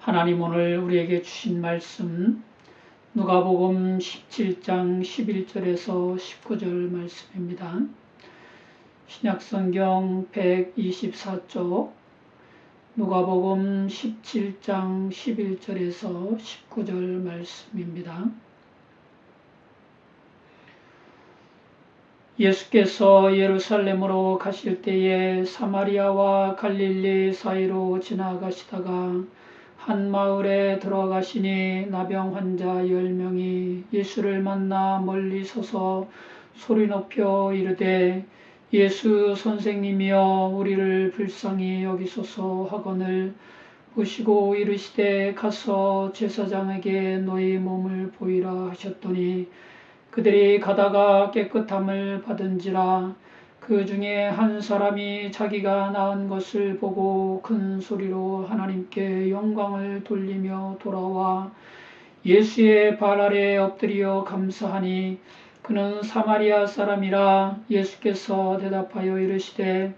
하나님 오늘 우리에게 주신 말씀 누가복음 17장 11절에서 19절 말씀입니다. 신약성경 124쪽 누가복음 17장 11절에서 19절 말씀입니다. 예수께서 예루살렘으로 가실 때에 사마리아와 갈릴리 사이로 지나가시다가 한 마을에 들어가시니 나병 환자 10명이 예수를 만나 멀리 서서 소리 높여 이르되 예수 선생님이여 우리를 불쌍히 여기소서 하거늘 보시고 이르시되 가서 제사장에게 너희 몸을 보이라 하셨더니 그들이 가다가 깨끗함을 받은지라. 그 중에 한 사람이 자기가 나은 것을 보고 큰 소리로 하나님께 영광을 돌리며 돌아와 예수의 발 아래 엎드려 감사하니 그는 사마리아 사람이라. 예수께서 대답하여 이르시되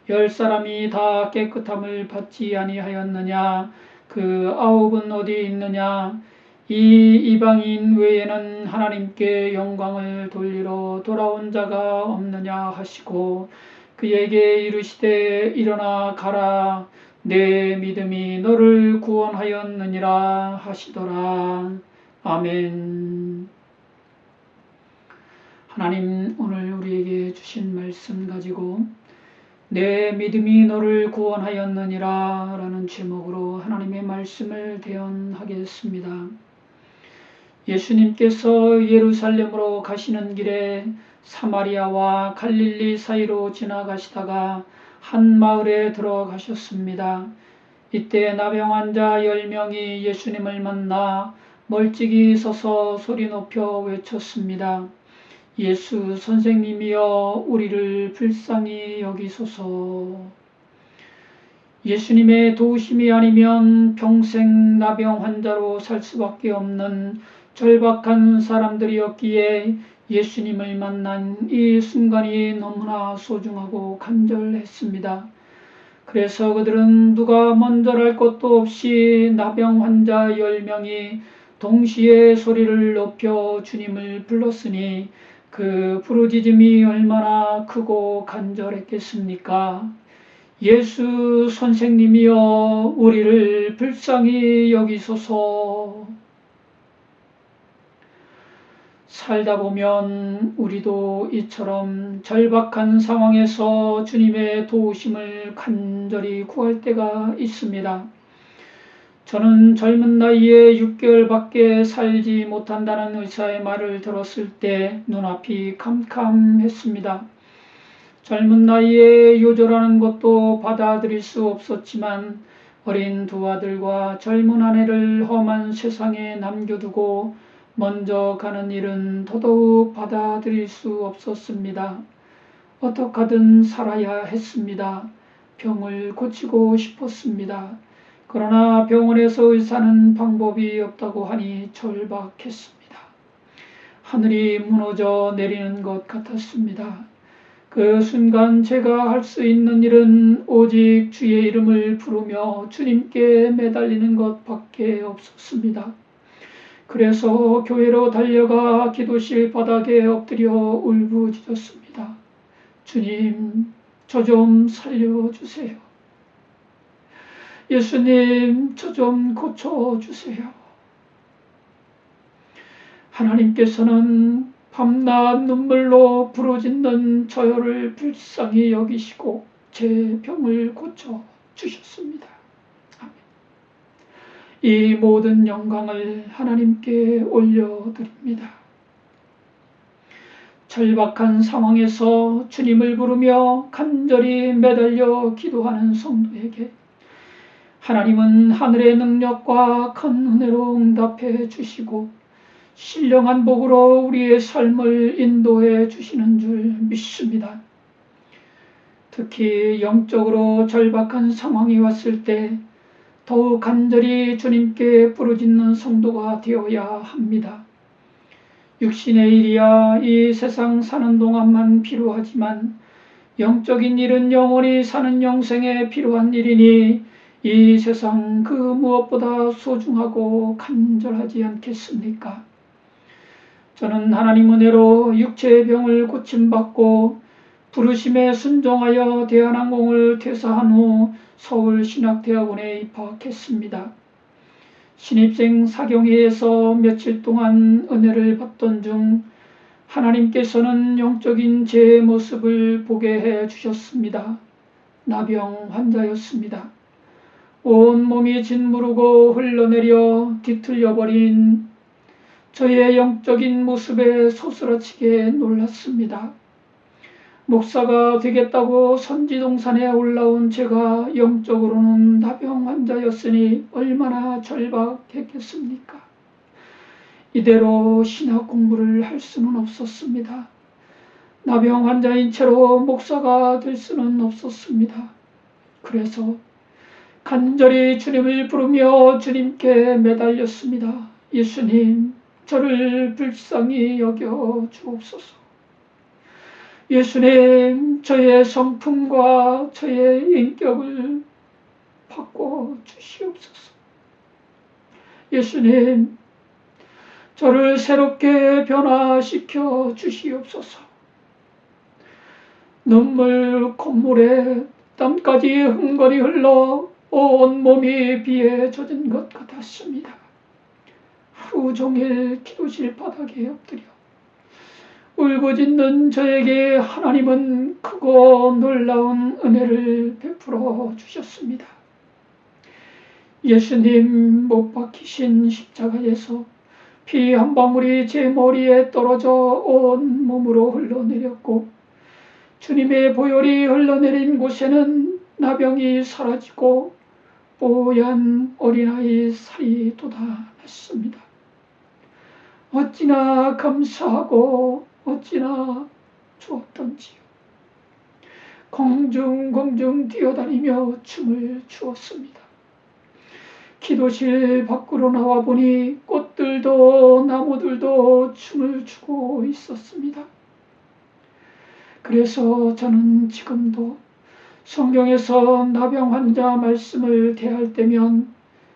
10사람이 다 깨끗함을 받지 아니하였느냐? 그 9은 어디 있느냐? 이 이방인 외에는 하나님께 영광을 돌리러 돌아온 자가 없느냐 하시고 그에게 이르시되 일어나 가라 내 믿음이 너를 구원하였느니라 하시더라. 아멘. 하나님 오늘 우리에게 주신 말씀 가지고 내 믿음이 너를 구원하였느니라 라는 제목으로 하나님의 말씀을 대언하겠습니다. 예수님께서 예루살렘으로 가시는 길에 사마리아와 갈릴리 사이로 지나가시다가 한 마을에 들어가셨습니다. 이때 나병 환자 10명이 예수님을 만나 멀찍이 서서 소리 높여 외쳤습니다. 예수 선생님이여 우리를 불쌍히 여기소서. 예수님의 도우심이 아니면 평생 나병 환자로 살 수밖에 없는 절박한 사람들이었기에 예수님을 만난 이 순간이 너무나 소중하고 간절했습니다. 그래서 그들은 누가 먼저랄 것도 없이 나병 환자 10명이 동시에 소리를 높여 주님을 불렀으니 그 부르짖음이 얼마나 크고 간절했겠습니까? 예수 선생님이여 우리를 불쌍히 여기소서. 살다 보면 우리도 이처럼 절박한 상황에서 주님의 도우심을 간절히 구할 때가 있습니다. 저는 젊은 나이에 6개월밖에 살지 못한다는 의사의 말을 들었을 때 눈앞이 캄캄했습니다. 젊은 나이에 요절하는 것도 받아들일 수 없었지만 어린 두 아들과 젊은 아내를 험한 세상에 남겨두고 먼저 가는 일은 더더욱 받아들일 수 없었습니다. 어떡하든 살아야 했습니다. 병을 고치고 싶었습니다. 그러나 병원에서 의사는 방법이 없다고 하니 절박했습니다. 하늘이 무너져 내리는 것 같았습니다. 그 순간 제가 할 수 있는 일은 오직 주의 이름을 부르며 주님께 매달리는 것밖에 없었습니다. 그래서 교회로 달려가 기도실 바닥에 엎드려 울부짖었습니다. 주님, 저 좀 살려주세요. 예수님, 저 좀 고쳐주세요. 하나님께서는 밤낮 눈물로 부르짖는 저를 불쌍히 여기시고 제 병을 고쳐주셨습니다. 이 모든 영광을 하나님께 올려드립니다. 절박한 상황에서 주님을 부르며 간절히 매달려 기도하는 성도에게 하나님은 하늘의 능력과 큰 은혜로 응답해 주시고 신령한 복으로 우리의 삶을 인도해 주시는 줄 믿습니다. 특히 영적으로 절박한 상황이 왔을 때 더욱 간절히 주님께 부르짖는 성도가 되어야 합니다. 육신의 일이야 이 세상 사는 동안만 필요하지만 영적인 일은 영원히 사는 영생에 필요한 일이니 이 세상 그 무엇보다 소중하고 간절하지 않겠습니까? 저는 하나님 은혜로 육체의 병을 고침받고 부르심에 순종하여 대한항공을 퇴사한 후 서울신학대학원에 입학했습니다. 신입생 사경회에서 며칠 동안 은혜를 받던 중 하나님께서는 영적인 제 모습을 보게 해 주셨습니다. 나병 환자였습니다. 온몸이 짓무르고 흘러내려 뒤틀려버린 저의 영적인 모습에 소스라치게 놀랐습니다. 목사가 되겠다고 선지동산에 올라온 제가 영적으로는 나병 환자였으니 얼마나 절박했겠습니까? 이대로 신학 공부를 할 수는 없었습니다. 나병 환자인 채로 목사가 될 수는 없었습니다. 그래서 간절히 주님을 부르며 주님께 매달렸습니다. 예수님, 저를 불쌍히 여겨 주옵소서. 예수님, 저의 성품과 저의 인격을 바꿔 주시옵소서. 예수님, 저를 새롭게 변화시켜 주시옵소서. 눈물, 콧물에 땀까지 흥건히 흘러 온몸이 비에 젖은 것 같았습니다. 하루 종일 기도실 바닥에 엎드려 울부짖는 저에게 하나님은 크고 놀라운 은혜를 베풀어 주셨습니다. 예수님 못 박히신 십자가에서 피 한 방울이 제 머리에 떨어져 온 몸으로 흘러내렸고 주님의 보혈이 흘러내린 곳에는 나병이 사라지고 뽀얀 어린아이 살이 돋아났습니다. 어찌나 감사하고 어찌나 좋았던지요. 공중공중 뛰어다니며 춤을 추었습니다. 기도실 밖으로 나와보니 꽃들도 나무들도 춤을 추고 있었습니다. 그래서 저는 지금도 성경에서 나병 환자 말씀을 대할 때면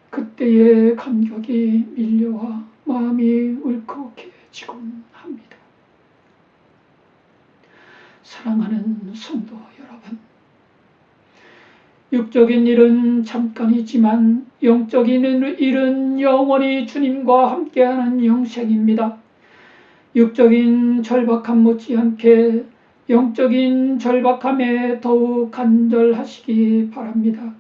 그때의 감격이 밀려와 마음이 울컥해지곤 합니다. 사랑하는 성도 여러분, 육적인 일은 잠깐이지만 영적인 일은 영원히 주님과 함께하는 영생입니다. 육적인 절박함 못지않게 영적인 절박함에 더욱 간절하시기 바랍니다.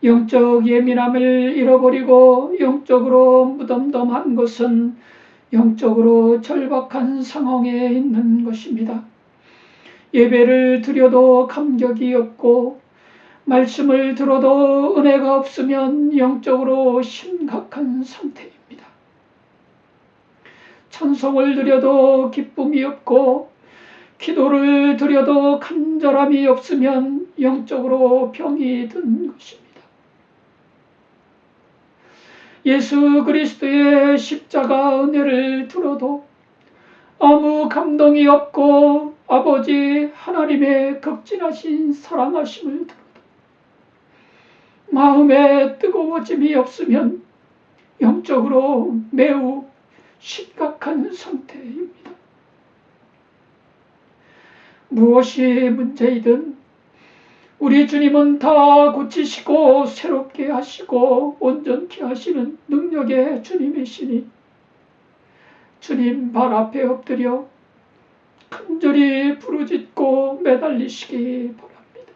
영적 예민함을 잃어버리고 영적으로 무덤덤한 것은 영적으로 절박한 상황에 있는 것입니다. 예배를 드려도 감격이 없고 말씀을 들어도 은혜가 없으면 영적으로 심각한 상태입니다. 찬송을 드려도 기쁨이 없고 기도를 드려도 간절함이 없으면 영적으로 병이 든 것입니다. 예수 그리스도의 십자가 은혜를 들어도 아무 감동이 없고 아버지 하나님의 극진하신 사랑하심을 들어도 마음에 뜨거워짐이 없으면 영적으로 매우 심각한 상태입니다. 무엇이 문제이든 우리 주님은 다 고치시고 새롭게 하시고 온전케 하시는 능력의 주님이시니 주님 발 앞에 엎드려 간절히 부르짖고 매달리시기 바랍니다.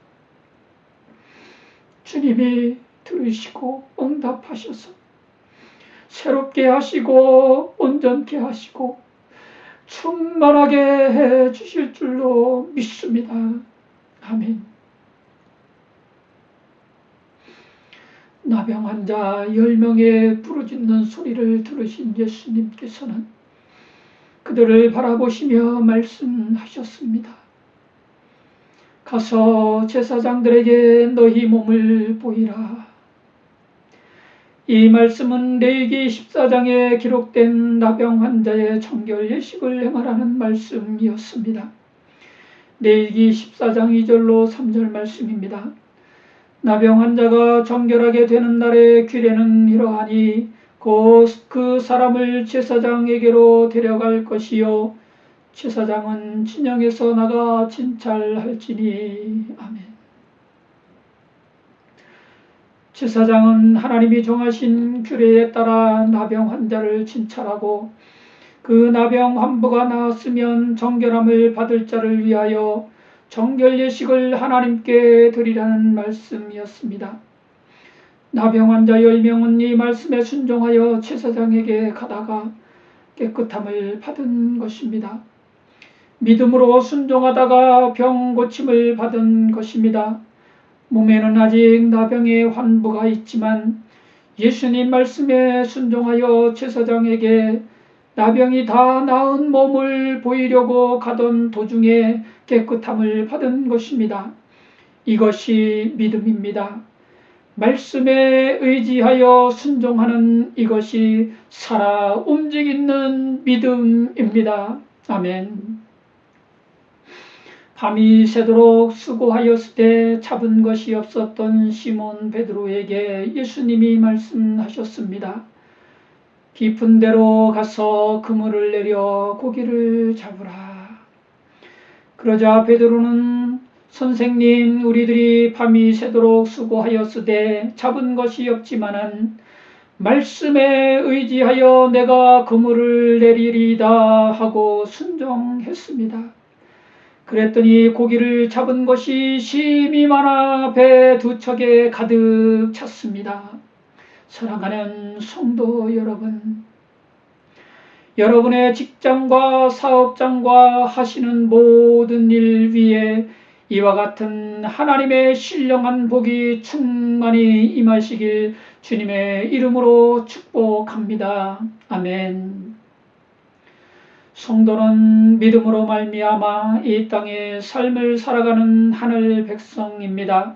주님이 들으시고 응답하셔서 새롭게 하시고 온전케 하시고 충만하게 해 주실 줄로 믿습니다. 아멘. 나병 환자 10명의 부르짖는 소리를 들으신 예수님께서는 그들을 바라보시며 말씀하셨습니다. 가서 제사장들에게 너희 몸을 보이라. 이 말씀은 레위기 14장에 기록된 나병 환자의 정결 예식을 행하라는 말씀이었습니다. 레위기 14장 2절로 3절 말씀입니다. 나병 환자가 정결하게 되는 날의 규례는 이러하니 곧 그 사람을 제사장에게로 데려갈 것이요 제사장은 진영에서 나가 진찰할지니. 아멘. 제사장은 하나님이 정하신 규례에 따라 나병 환자를 진찰하고 그 나병 환부가 나았으면 정결함을 받을 자를 위하여 정결 예식을 하나님께 드리라는 말씀이었습니다. 나병 환자 10명은 이 말씀에 순종하여 제사장에게 가다가 깨끗함을 받은 것입니다. 믿음으로 순종하다가 병 고침을 받은 것입니다. 몸에는 아직 나병의 환부가 있지만 예수님 말씀에 순종하여 제사장에게 나병이 다 나은 몸을 보이려고 가던 도중에 깨끗함을 받은 것입니다. 이것이 믿음입니다. 말씀에 의지하여 순종하는 이것이 살아 움직이는 믿음입니다. 아멘. 밤이 새도록 수고하였을 때 잡은 것이 없었던 시몬 베드로에게 예수님이 말씀하셨습니다. 깊은 데로 가서 그물을 내려 고기를 잡으라. 그러자 베드로는 선생님, 우리들이 밤이 새도록 수고하였으되 잡은 것이 없지만은 말씀에 의지하여 내가 그물을 내리리다 하고 순종했습니다. 그랬더니 고기를 잡은 것이 심이 많아 배 2척에 가득 찼습니다. 사랑하는 성도 여러분, 여러분의 직장과 사업장과 하시는 모든 일 위에 이와 같은 하나님의 신령한 복이 충만히 임하시길 주님의 이름으로 축복합니다. 아멘. 성도는 믿음으로 말미암아 이 땅의 삶을 살아가는 하늘 백성입니다.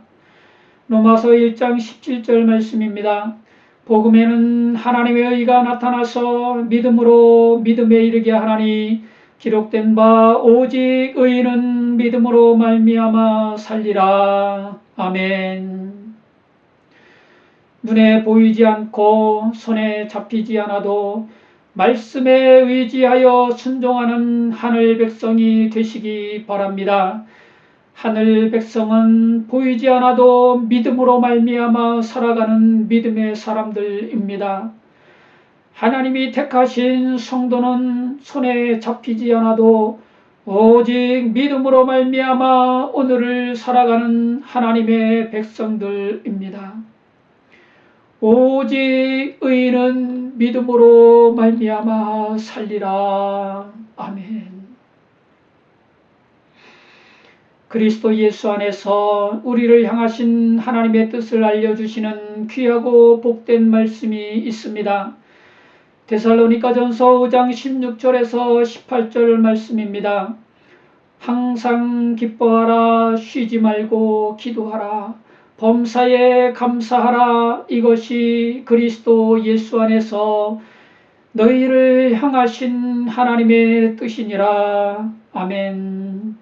로마서 1장 17절 말씀입니다. 복음에는 하나님의 의가 나타나서 믿음으로 믿음에 이르게 하나니 기록된 바 오직 의인은 믿음으로 말미암아 살리라. 아멘. 눈에 보이지 않고 손에 잡히지 않아도 말씀에 의지하여 순종하는 하늘 백성이 되시기 바랍니다. 하늘 백성은 보이지 않아도 믿음으로 말미암아 살아가는 믿음의 사람들입니다. 하나님이 택하신 성도는 손에 잡히지 않아도 오직 믿음으로 말미암아 오늘을 살아가는 하나님의 백성들입니다. 오직 의인은 믿음으로 말미암아 살리라. 아멘. 그리스도 예수 안에서 우리를 향하신 하나님의 뜻을 알려주시는 귀하고 복된 말씀이 있습니다. 데살로니가전서 5장 16절에서 18절 말씀입니다. 항상 기뻐하라, 쉬지 말고 기도하라, 범사에 감사하라. 이것이 그리스도 예수 안에서 너희를 향하신 하나님의 뜻이니라. 아멘.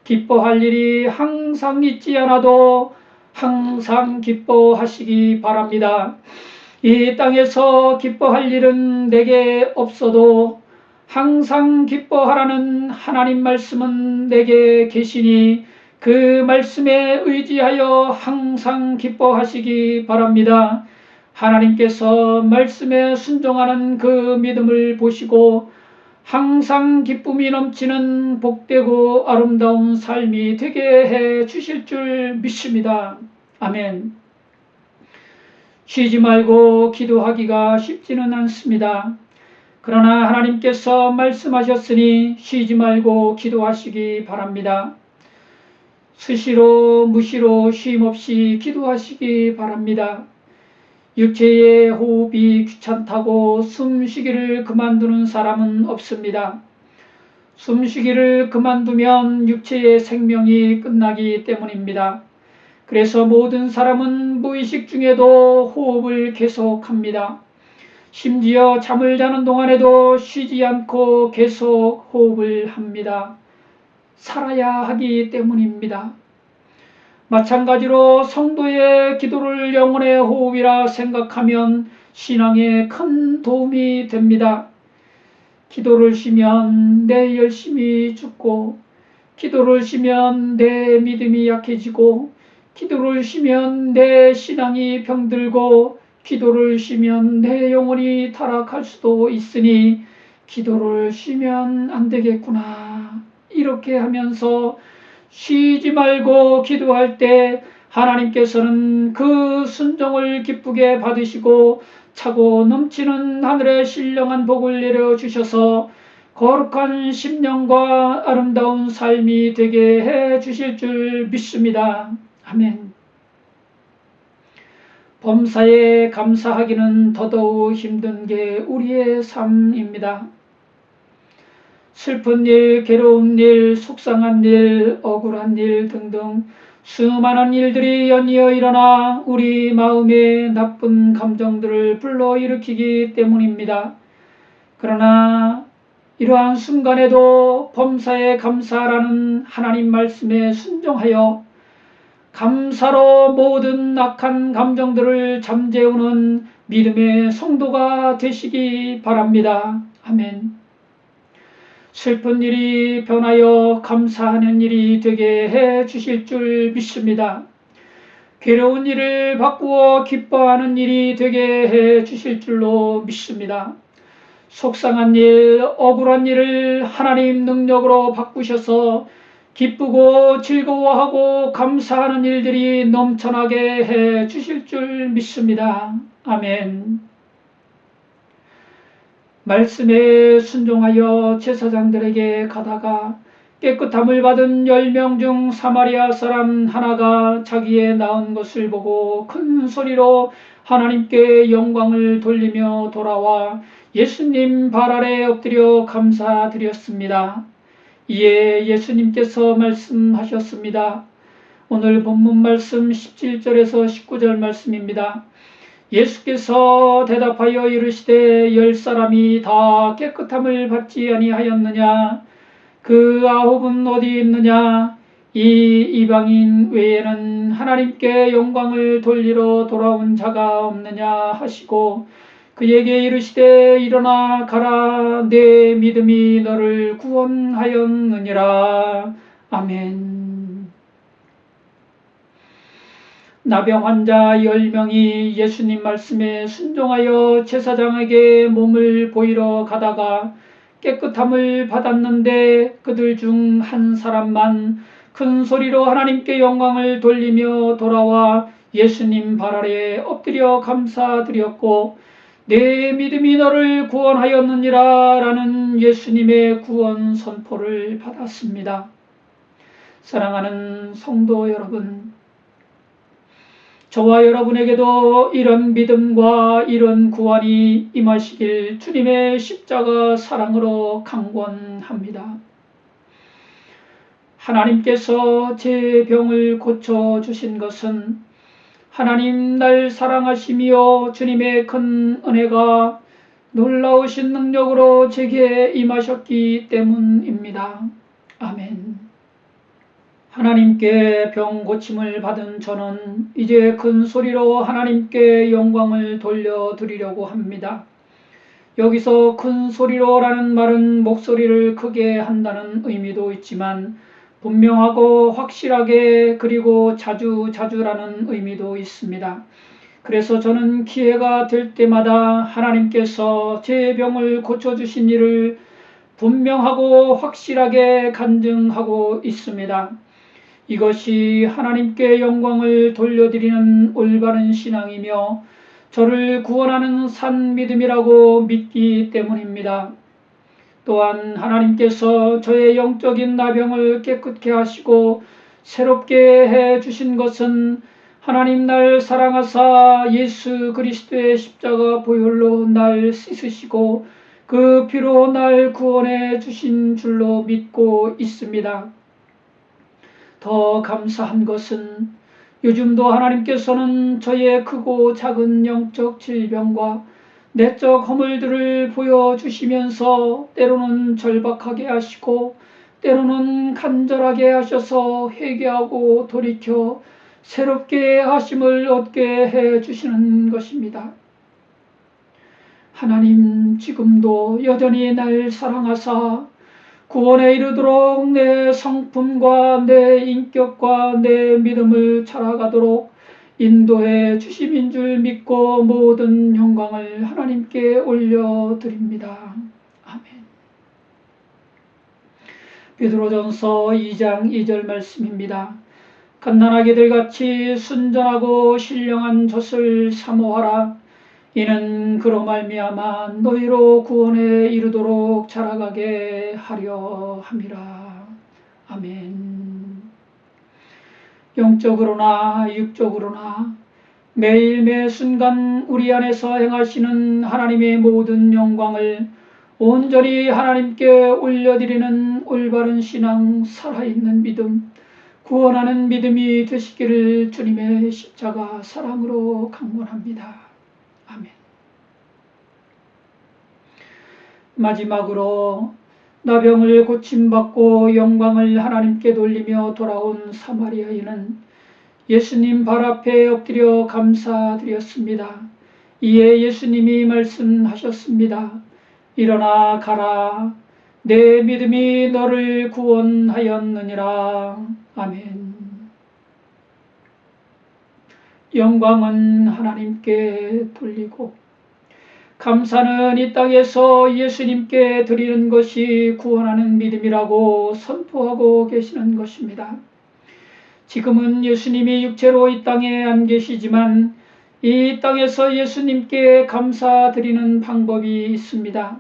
기뻐할 일이 항상 있지 않아도 항상 기뻐하시기 바랍니다. 이 땅에서 기뻐할 일은 내게 없어도 항상 기뻐하라는 하나님 말씀은 내게 계시니 그 말씀에 의지하여 항상 기뻐하시기 바랍니다. 하나님께서 말씀에 순종하는 그 믿음을 보시고 항상 기쁨이 넘치는 복되고 아름다운 삶이 되게 해 주실 줄 믿습니다. 아멘. 쉬지 말고 기도하기가 쉽지는 않습니다. 그러나 하나님께서 말씀하셨으니 쉬지 말고 기도하시기 바랍니다. 수시로 무시로 쉼없이 기도하시기 바랍니다. 육체의 호흡이 귀찮다고 숨쉬기를 그만두는 사람은 없습니다. 숨쉬기를 그만두면 육체의 생명이 끝나기 때문입니다. 그래서 모든 사람은 무의식 중에도 호흡을 계속합니다. 심지어 잠을 자는 동안에도 쉬지 않고 계속 호흡을 합니다. 살아야 하기 때문입니다. 마찬가지로 성도의 기도를 영혼의 호흡이라 생각하면 신앙에 큰 도움이 됩니다. 기도를 쉬면 내 열심이 죽고, 기도를 쉬면 내 믿음이 약해지고, 기도를 쉬면 내 신앙이 병들고, 기도를 쉬면 내 영혼이 타락할 수도 있으니 기도를 쉬면 안 되겠구나. 이렇게 하면서 쉬지 말고 기도할 때 하나님께서는 그 순종을 기쁘게 받으시고 차고 넘치는 하늘의 신령한 복을 내려주셔서 거룩한 심령과 아름다운 삶이 되게 해 주실 줄 믿습니다. 아멘. 범사에 감사하기는 더더욱 힘든 게 우리의 삶입니다. 슬픈 일, 괴로운 일, 속상한 일, 억울한 일 등등 수많은 일들이 연이어 일어나 우리 마음에 나쁜 감정들을 불러일으키기 때문입니다. 그러나 이러한 순간에도 범사에 감사라는 하나님 말씀에 순종하여 감사로 모든 악한 감정들을 잠재우는 믿음의 성도가 되시기 바랍니다. 아멘. 슬픈 일이 변하여 감사하는 일이 되게 해 주실 줄 믿습니다. 괴로운 일을 바꾸어 기뻐하는 일이 되게 해 주실 줄로 믿습니다. 속상한 일, 억울한 일을 하나님 능력으로 바꾸셔서 기쁘고 즐거워하고 감사하는 일들이 넘쳐나게 해 주실 줄 믿습니다. 아멘. 말씀에 순종하여 제사장들에게 가다가 깨끗함을 받은 10명 중 사마리아 사람 하나가 자기의 나은 것을 보고 큰 소리로 하나님께 영광을 돌리며 돌아와 예수님 발 아래 엎드려 감사드렸습니다. 이에 예수님께서 말씀하셨습니다. 오늘 본문 말씀 17절에서 19절 말씀입니다. 예수께서 대답하여 이르시되 10사람이 다 깨끗함을 받지 아니하였느냐? 그 9은 어디 있느냐? 이 이방인 외에는 하나님께 영광을 돌리러 돌아온 자가 없느냐 하시고 그에게 이르시되 일어나 가라, 내 믿음이 너를 구원하였느니라. 아멘. 나병 환자 10명이 예수님 말씀에 순종하여 제사장에게 몸을 보이러 가다가 깨끗함을 받았는데 그들 중 한 사람만 큰 소리로 하나님께 영광을 돌리며 돌아와 예수님 발 아래 엎드려 감사드렸고 내 믿음이 너를 구원하였느니라 라는 예수님의 구원 선포를 받았습니다. 사랑하는 성도 여러분, 저와 여러분에게도 이런 믿음과 이런 구원이 임하시길 주님의 십자가 사랑으로 강권합니다. 하나님께서 제 병을 고쳐주신 것은 하나님 날 사랑하시며 주님의 큰 은혜가 놀라우신 능력으로 제게 임하셨기 때문입니다. 아멘. 하나님께 병 고침을 받은 저는 이제 큰 소리로 하나님께 영광을 돌려드리려고 합니다. 여기서 큰 소리로라는 말은 목소리를 크게 한다는 의미도 있지만 분명하고 확실하게 그리고 자주라는 의미도 있습니다. 그래서 저는 기회가 될 때마다 하나님께서 제 병을 고쳐주신 일을 분명하고 확실하게 간증하고 있습니다. 이것이 하나님께 영광을 돌려드리는 올바른 신앙이며 저를 구원하는 산 믿음이라고 믿기 때문입니다. 또한 하나님께서 저의 영적인 나병을 깨끗게 하시고 새롭게 해 주신 것은 하나님 날 사랑하사 예수 그리스도의 십자가 보혈로 날 씻으시고 그 피로 날 구원해 주신 줄로 믿고 있습니다. 더 감사한 것은 요즘도 하나님께서는 저의 크고 작은 영적 질병과 내적 허물들을 보여주시면서 때로는 절박하게 하시고 때로는 간절하게 하셔서 회개하고 돌이켜 새롭게 하심을 얻게 해 주시는 것입니다. 하나님, 지금도 여전히 날 사랑하사 구원에 이르도록 내 성품과 내 인격과 내 믿음을 자라가도록 인도해 주심인 줄 믿고 모든 영광을 하나님께 올려드립니다. 아멘. 베드로전서 2장 2절 말씀입니다. 갓난아기들 같이 순전하고 신령한 젖을 사모하라. 이는 그로 말미암아 너희로 구원에 이르도록 자라가게 하려 함이라. 아멘. 영적으로나 육적으로나 매일 매 순간 우리 안에서 행하시는 하나님의 모든 영광을 온전히 하나님께 올려드리는 올바른 신앙, 살아있는 믿음, 구원하는 믿음이 되시기를 주님의 십자가 사랑으로 강권합니다. 아멘. 마지막으로 나병을 고침받고 영광을 하나님께 돌리며 돌아온 사마리아인은 예수님 발 앞에 엎드려 감사드렸습니다. 이에 예수님이 말씀하셨습니다. 일어나 가라. 내 믿음이 너를 구원하였느니라. 아멘. 영광은 하나님께 돌리고 감사는 이 땅에서 예수님께 드리는 것이 구원하는 믿음이라고 선포하고 계시는 것입니다. 지금은 예수님이 육체로 이 땅에 안 계시지만 이 땅에서 예수님께 감사드리는 방법이 있습니다.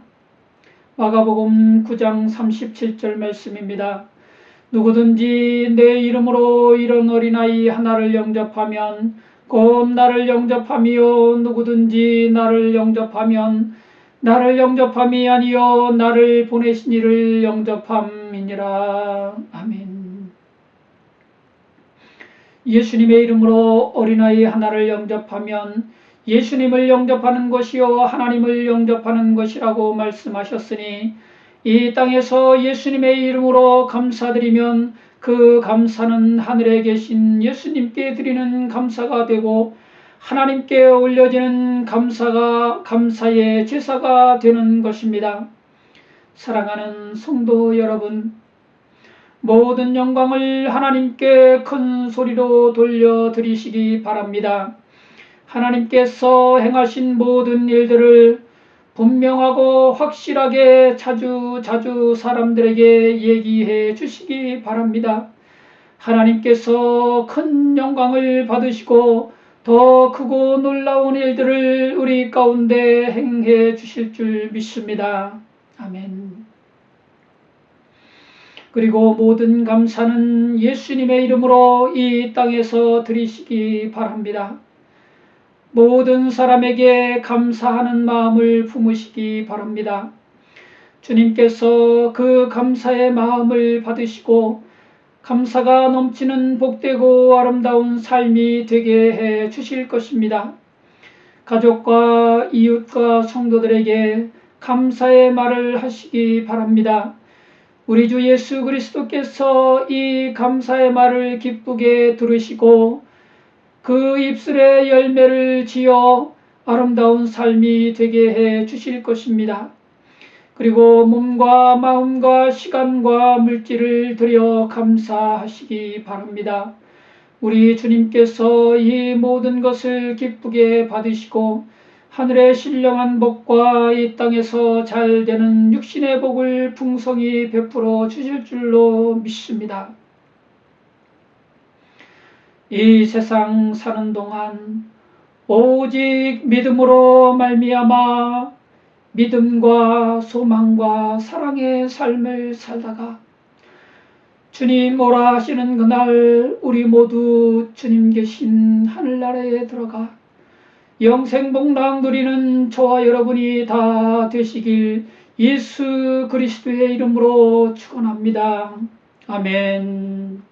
마가복음 9장 37절 말씀입니다. 누구든지 내 이름으로 이런 어린아이 하나를 영접하면 곧 나를 영접하며 누구든지 나를 영접하면 나를 영접함이 아니요 나를 보내신 이를 영접함이니라. 아멘. 예수님의 이름으로 어린아이 하나를 영접하면 예수님을 영접하는 것이요 하나님을 영접하는 것이라고 말씀하셨으니 이 땅에서 예수님의 이름으로 감사드리면 그 감사는 하늘에 계신 예수님께 드리는 감사가 되고 하나님께 올려지는 감사의 제사가 되는 것입니다. 사랑하는 성도 여러분, 모든 영광을 하나님께 큰 소리로 돌려드리시기 바랍니다. 하나님께서 행하신 모든 일들을 분명하고 확실하게 자주 사람들에게 얘기해 주시기 바랍니다. 하나님께서 큰 영광을 받으시고 더 크고 놀라운 일들을 우리 가운데 행해 주실 줄 믿습니다. 아멘. 그리고 모든 감사는 예수님의 이름으로 이 땅에서 드리시기 바랍니다. 모든 사람에게 감사하는 마음을 품으시기 바랍니다. 주님께서 그 감사의 마음을 받으시고 감사가 넘치는 복되고 아름다운 삶이 되게 해 주실 것입니다. 가족과 이웃과 성도들에게 감사의 말을 하시기 바랍니다. 우리 주 예수 그리스도께서 이 감사의 말을 기쁘게 들으시고 그 입술에 열매를 지어 아름다운 삶이 되게 해 주실 것입니다. 그리고 몸과 마음과 시간과 물질을 들여 감사하시기 바랍니다. 우리 주님께서 이 모든 것을 기쁘게 받으시고 하늘의 신령한 복과 이 땅에서 잘 되는 육신의 복을 풍성히 베풀어 주실 줄로 믿습니다. 이 세상 사는 동안 오직 믿음으로 말미암아 믿음과 소망과 사랑의 삶을 살다가 주님 오라 하시는 그날 우리 모두 주님 계신 하늘나라에 들어가 영생복락 누리는 저와 여러분이 다 되시길 예수 그리스도의 이름으로 축원합니다. 아멘.